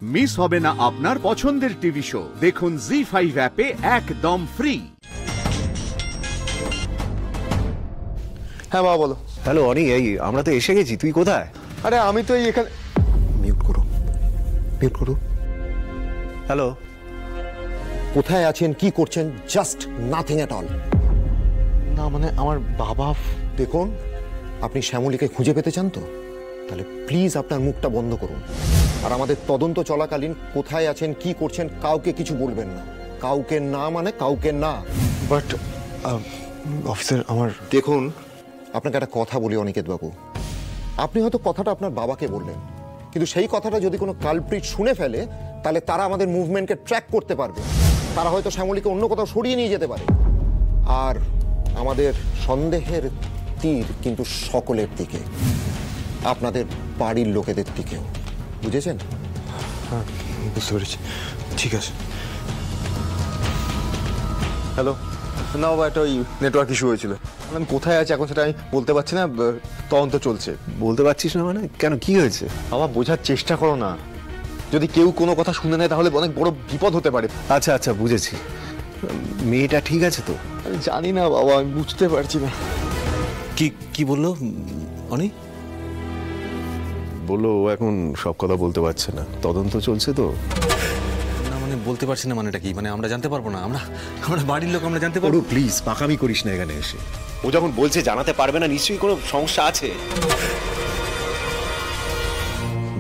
Miss হবে না আপনার পছন্দের টিভি শো। দেখুন জি5 অ্যাপে একদম ফ্রি। হ্যাঁ বাবা বলো। হ্যালো অনি, এই আমরা তো এসে গেছি, তুই কোথায়? আরে আমি তো এই এখানে। মিউট করো, মিউট করো। হ্যালো, কোথায় আছেন, কি করছেন? Just nothing at all. না মানে আমার বাবা। দেখুন, আপনি শ্যামলীকে খুঁজে পেতে চান তো তাহলে প্লিজ আপনার মুখটা বন্ধ করুন। আর আমাদের তদন্ত চলাকালীন কোথায় আছেন, কি করছেন, কাউকে কিছু বলবেন না। কাউকে না মানে কাউকে না। বাট অফিসার আমার। দেখুন, আপনাকে একটা কথা বলি অনিকেত বাবু, আপনি হয়তো কথাটা আপনার বাবাকে বললেন, কিন্তু সেই কথাটা যদি কোনো কালপ্রিট শুনে ফেলে তাহলে তারা আমাদের মুভমেন্টকে ট্র্যাক করতে পারবে। তারা হয়তো শ্যামলীকে অন্য কোথাও সরিয়ে নিয়ে যেতে পারে। আর আমাদের সন্দেহের তীর কিন্তু সকলের দিকে, আপনাদের বাড়ির লোকেদের দিকেও। বুঝেছেন? হ্যাঁ বুঝতে পেরেছি, ঠিক আছে। হ্যালো। না বাবা, একটা ওই নেটওয়ার্ক ইস্যু হয়েছিল। আমি কোথায় আছি এখন সেটা আমি বলতে পারছি না, তদন্ত চলছে। বলতে পারছিস না মানে? কেন, কি হয়েছে? বাবা বোঝার চেষ্টা করো না, যদি কেউ কোনো কথা শুনে নেয় তাহলে অনেক বড় বিপদ হতে পারে। আচ্ছা আচ্ছা, বুঝেছি। মেয়েটা ঠিক আছে তো? আমি জানি না বাবা, আমি বুঝতে পারছি না। কি কি বললো অনি? বললো ও এখন সব কথা বলতে পারছে না, তদন্ত চলছে তো। না মানে বলতে পারছি না মানেটা কি? মানে আমরা জানতে পারবো না? আমরা বাড়ির লোক আমরা জানতে পারবো? প্লিজ পাকামি করিস না এখানে এসে। ও যখন বলছে জানাতে পারবে না, নিশ্চয়ই কোনো সমস্যা আছে।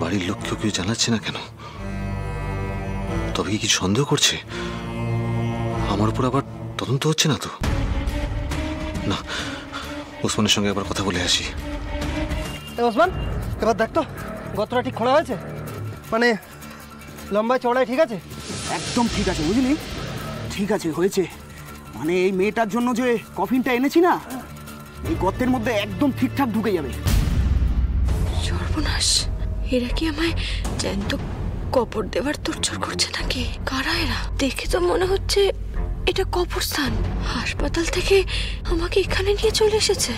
বাড়ির লোক কেউ জানাচ্ছে না কেন? তবে কি কিছু সন্দেহ করছে? আমার উপর আবার তদন্ত হচ্ছে না তো? না, ওসমানের সঙ্গে একবার কথা বলে আসি। ওসমান, এবার দেখ তো গতটা ঠিক খোলা হয়েছে, মানে লম্বায় চওড়ায় ঠিক আছে? একদম ঠিক আছে, বুঝলি? ঠিক আছে, হয়েছে। মানে এই মেয়েটার জন্য যে কফিনটা এনেছি না, এই গর্তের মধ্যে একদম ঠিকঠাক ঢুকে যাবে। সর্বনাশ, এরা কি আমায় জ্যান্ত কবর দেওয়ার তোড়জোড় করছে নাকি? কারা এরা? দেখে তো মনে হচ্ছে এটা কবরস্থান। হাসপাতাল থেকে আমাকে এখানে নিয়ে চলে এসেছে।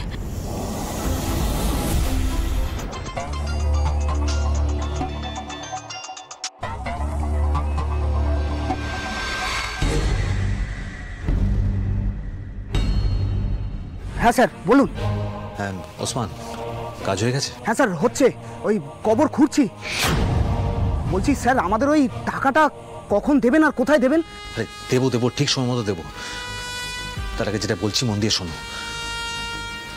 হ্যাঁ স্যার, বলুন। হ্যাঁ ওসমান, কাজ হয়ে গেছে? হ্যাঁ স্যার, হচ্ছে। ওই কবর খুঁড়ছি। বলছি স্যার, আমাদের ওই টাকাটা কখন দেবেন আর কোথায় দেবেন? আরে দেবো, ঠিক সময় মতো দেবো। তার আগে যেটা বলছি মন দিয়ে শোনো।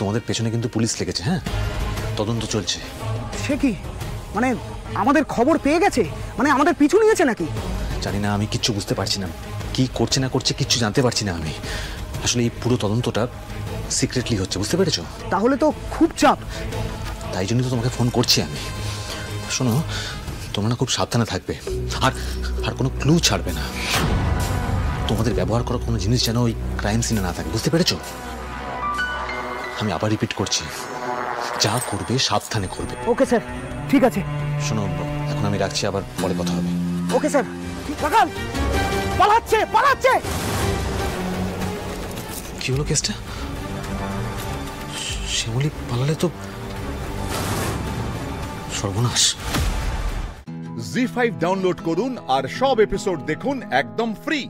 তোমাদের পেছনে কিন্তু পুলিশ লেগেছে, হ্যাঁ? তদন্ত চলছে। সে কি? মানে আমাদের খবর পেয়ে গেছে? মানে আমাদের পিছু নিয়েছে নাকি? জানি না, আমি কিচ্ছু বুঝতে পারছি না। কি করছে না করছে কিচ্ছু জানতে পারছি না আমি। আসলে এই পুরো তদন্তটা সিক্রেটলি হচ্ছে, বুঝতে পেরেছো? তাহলে তো খুব চাপ। তাই জন্যই তো তোমাকে ফোন করছি আমি। শোনো, তোমরা না খুব সাবধানে থাকবে, আর আর কোনো ক্লু ছাড়বে না। তোমাদের ব্যবহার করা কোনো জিনিস যেন ওই ক্রাইম সিনে না থাকে, বুঝতে পেরেছো? আমি আবার রিপিট করছি, যা করবে সাবধানে করবে। ওকে স্যার, ঠিক আছে। শোনো, এখন আমি রাখছি, আবার পরে কথা হবে। Okay sir. রাখাল পালাচ্ছে, পালাচ্ছে। কি হলো কেসটা? শ্যামলী পালালে তো সর্বনাশ। জি5 ডাউনলোড করুন আর সব এপিসোড দেখুন একদম ফ্রি।